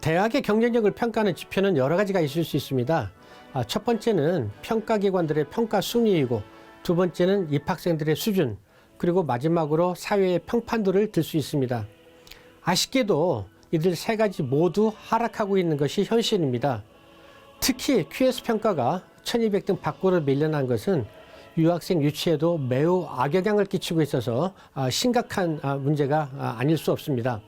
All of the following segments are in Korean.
대학의 경쟁력을 평가하는 지표는 여러 가지가 있을 수 있습니다. 첫 번째는 평가기관들의 평가 순위이고, 두 번째는 입학생들의 수준, 그리고 마지막으로 사회의 평판도를 들 수 있습니다. 아쉽게도 이들 세 가지 모두 하락하고 있는 것이 현실입니다. 특히 QS 평가가 1200등 밖으로 밀려난 것은 유학생 유치에도 매우 악영향을 끼치고 있어서 심각한 문제가 아닐 수 없습니다.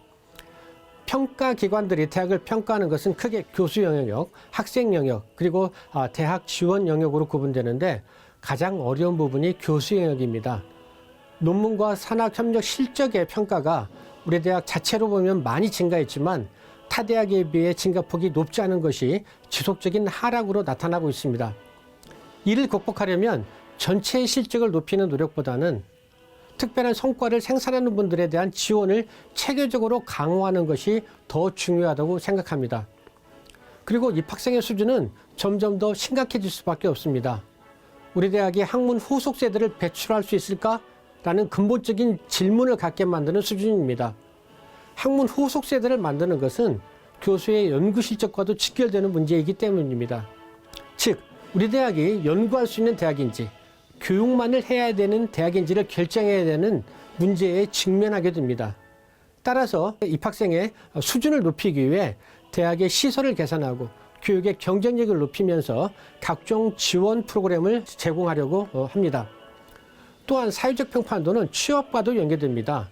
평가기관들이 대학을 평가하는 것은 크게 교수 영역, 학생 영역, 그리고 대학 지원 영역으로 구분되는데 가장 어려운 부분이 교수 영역입니다. 논문과 산학협력 실적의 평가가 우리 대학 자체로 보면 많이 증가했지만 타 대학에 비해 증가폭이 높지 않은 것이 지속적인 하락으로 나타나고 있습니다. 이를 극복하려면 전체의 실적을 높이는 노력보다는 특별한 성과를 생산하는 분들에 대한 지원을 체계적으로 강화하는 것이 더 중요하다고 생각합니다. 그리고 입학생의 수준은 점점 더 심각해질 수밖에 없습니다. 우리 대학이 학문 후속 세대를 배출할 수 있을까? 라는 근본적인 질문을 갖게 만드는 수준입니다. 학문 후속 세대를 만드는 것은 교수의 연구 실적과도 직결되는 문제이기 때문입니다. 즉, 우리 대학이 연구할 수 있는 대학인지, 교육만을 해야 되는 대학인지를 결정해야 되는 문제에 직면하게 됩니다. 따라서 입학생의 수준을 높이기 위해 대학의 시설을 개선하고 교육의 경쟁력을 높이면서 각종 지원 프로그램을 제공하려고 합니다. 또한 사회적 평판도는 취업과도 연계됩니다.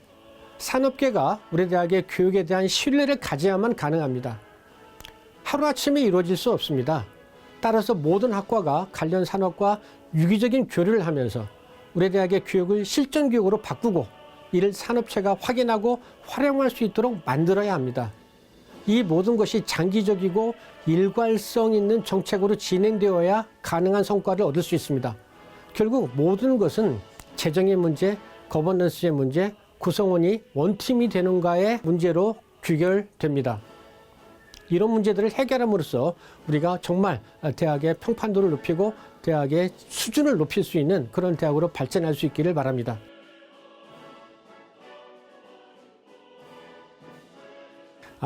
산업계가 우리 대학의 교육에 대한 신뢰를 가져야만 가능합니다. 하루아침에 이루어질 수 없습니다. 따라서 모든 학과가 관련 산업과 유기적인 교류를 하면서 우리 대학의 교육을 실전 교육으로 바꾸고 이를 산업체가 확인하고 활용할 수 있도록 만들어야 합니다. 이 모든 것이 장기적이고 일관성 있는 정책으로 진행되어야 가능한 성과를 얻을 수 있습니다. 결국 모든 것은 재정의 문제, 거버넌스의 문제, 구성원이 원팀이 되는가의 문제로 귀결됩니다. 이런 문제들을 해결함으로써 우리가 정말 대학의 평판도를 높이고 대학의 수준을 높일 수 있는 그런 대학으로 발전할 수 있기를 바랍니다.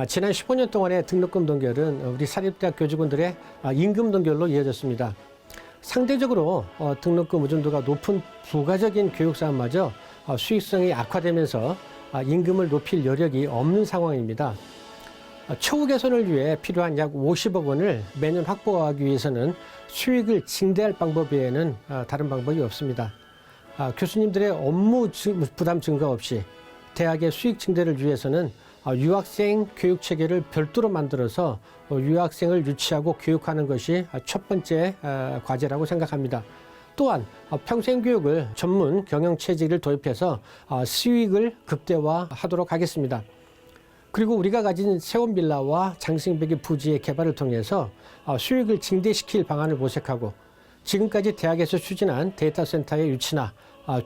지난 15년 동안의 등록금 동결은 우리 사립대학 교직원들의 임금 동결로 이어졌습니다. 상대적으로 등록금 의존도가 높은 부가적인 교육사업마저 수익성이 악화되면서 임금을 높일 여력이 없는 상황입니다. 처우 개선을 위해 필요한 약 50억 원을 매년 확보하기 위해서는 수익을 증대할 방법 외에는 다른 방법이 없습니다. 교수님들의 업무 부담 증가 없이 대학의 수익 증대를 위해서는 유학생 교육 체계를 별도로 만들어서 유학생을 유치하고 교육하는 것이 첫 번째 과제라고 생각합니다. 또한 평생교육을 전문 경영체제를 도입해서 수익을 극대화하도록 하겠습니다. 그리고 우리가 가진 세원빌라와 장승백의 부지의 개발을 통해서 수익을 증대시킬 방안을 모색하고 지금까지 대학에서 추진한 데이터센터의 유치나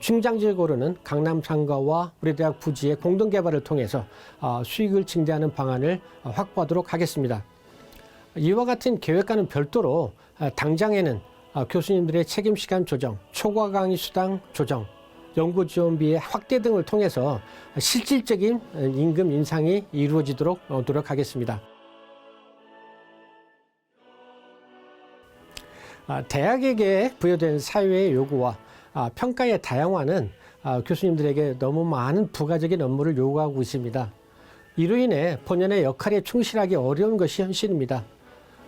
중장기적으로는 강남상가와 우리 대학 부지의 공동개발을 통해서 수익을 증대하는 방안을 확보하도록 하겠습니다. 이와 같은 계획과는 별도로 당장에는 교수님들의 책임시간 조정, 초과 강의 수당 조정, 연구지원비의 확대 등을 통해서 실질적인 임금 인상이 이루어지도록 노력하겠습니다. 대학에게 부여된 사회의 요구와 평가의 다양화는 교수님들에게 너무 많은 부가적인 업무를 요구하고 있습니다. 이로 인해 본연의 역할에 충실하기 어려운 것이 현실입니다.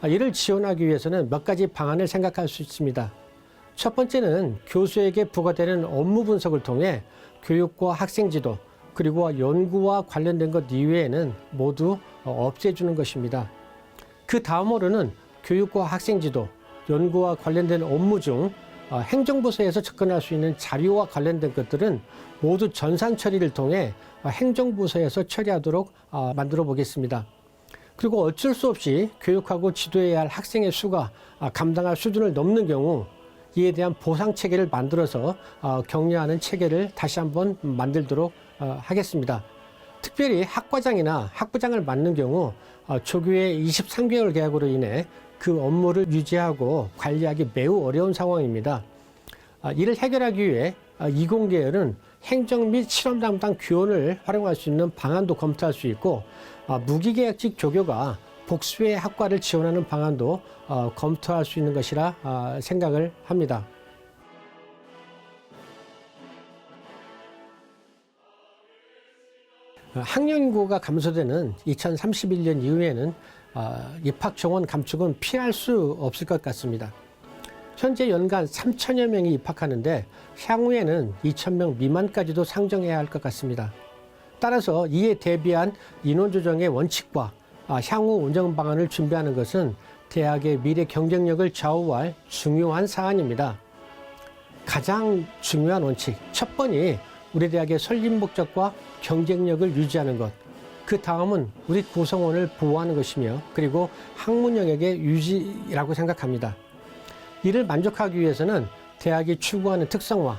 이를 지원하기 위해서는 몇 가지 방안을 생각할 수 있습니다. 첫 번째는 교수에게 부과되는 업무 분석을 통해 교육과 학생 지도, 그리고 연구와 관련된 것 이외에는 모두 없애주는 것입니다. 그 다음으로는 교육과 학생 지도, 연구와 관련된 업무 중 행정부서에서 접근할 수 있는 자료와 관련된 것들은 모두 전산 처리를 통해 행정부서에서 처리하도록 만들어 보겠습니다. 그리고 어쩔 수 없이 교육하고 지도해야 할 학생의 수가 감당할 수준을 넘는 경우 이에 대한 보상 체계를 만들어서 격려하는 체계를 다시 한번 만들도록 하겠습니다. 특별히 학과장이나 학부장을 맡는 경우 조교의 23개월 계약으로 인해 그 업무를 유지하고 관리하기 매우 어려운 상황입니다. 이를 해결하기 위해 이공계열은 행정 및 실험 담당 교원을 활용할 수 있는 방안도 검토할 수 있고 무기계약직 조교가 복수의 학과를 지원하는 방안도 검토할 수 있는 것이라 생각을 합니다. 학령 인구가 감소되는 2031년 이후에는 입학 정원 감축은 피할 수 없을 것 같습니다. 현재 연간 3천여 명이 입학하는데 향후에는 2,000명 미만까지도 상정해야 할 것 같습니다. 따라서 이에 대비한 인원 조정의 원칙과 향후 운영 방안을 준비하는 것은 대학의 미래 경쟁력을 좌우할 중요한 사안입니다. 가장 중요한 원칙, 첫 번이 우리 대학의 설립 목적과 경쟁력을 유지하는 것. 그 다음은 우리 구성원을 보호하는 것이며 그리고 학문 영역의 유지라고 생각합니다. 이를 만족하기 위해서는 대학이 추구하는 특성화,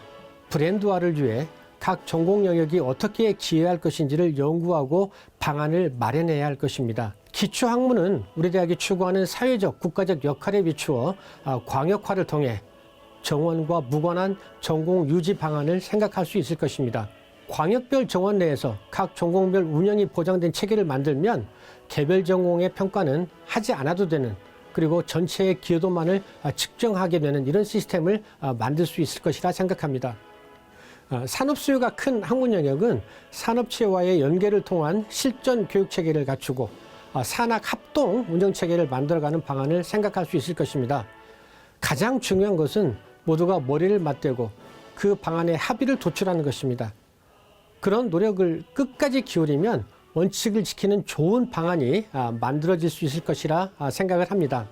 브랜드화를 위해 각 전공 영역이 어떻게 기여할 것인지를 연구하고 방안을 마련해야 할 것입니다. 기초학문은 우리 대학이 추구하는 사회적, 국가적 역할에 비추어 광역화를 통해 정원과 무관한 전공 유지 방안을 생각할 수 있을 것입니다. 광역별 정원 내에서 각 전공별 운영이 보장된 체계를 만들면 개별 전공의 평가는 하지 않아도 되는 그리고 전체의 기여도만을 측정하게 되는 이런 시스템을 만들 수 있을 것이라 생각합니다. 산업 수요가 큰 학문 영역은 산업체와의 연계를 통한 실전 교육 체계를 갖추고 산학 합동 운영 체계를 만들어가는 방안을 생각할 수 있을 것입니다. 가장 중요한 것은 모두가 머리를 맞대고 그 방안에 합의를 도출하는 것입니다. 그런 노력을 끝까지 기울이면 원칙을 지키는 좋은 방안이 만들어질 수 있을 것이라 생각을 합니다.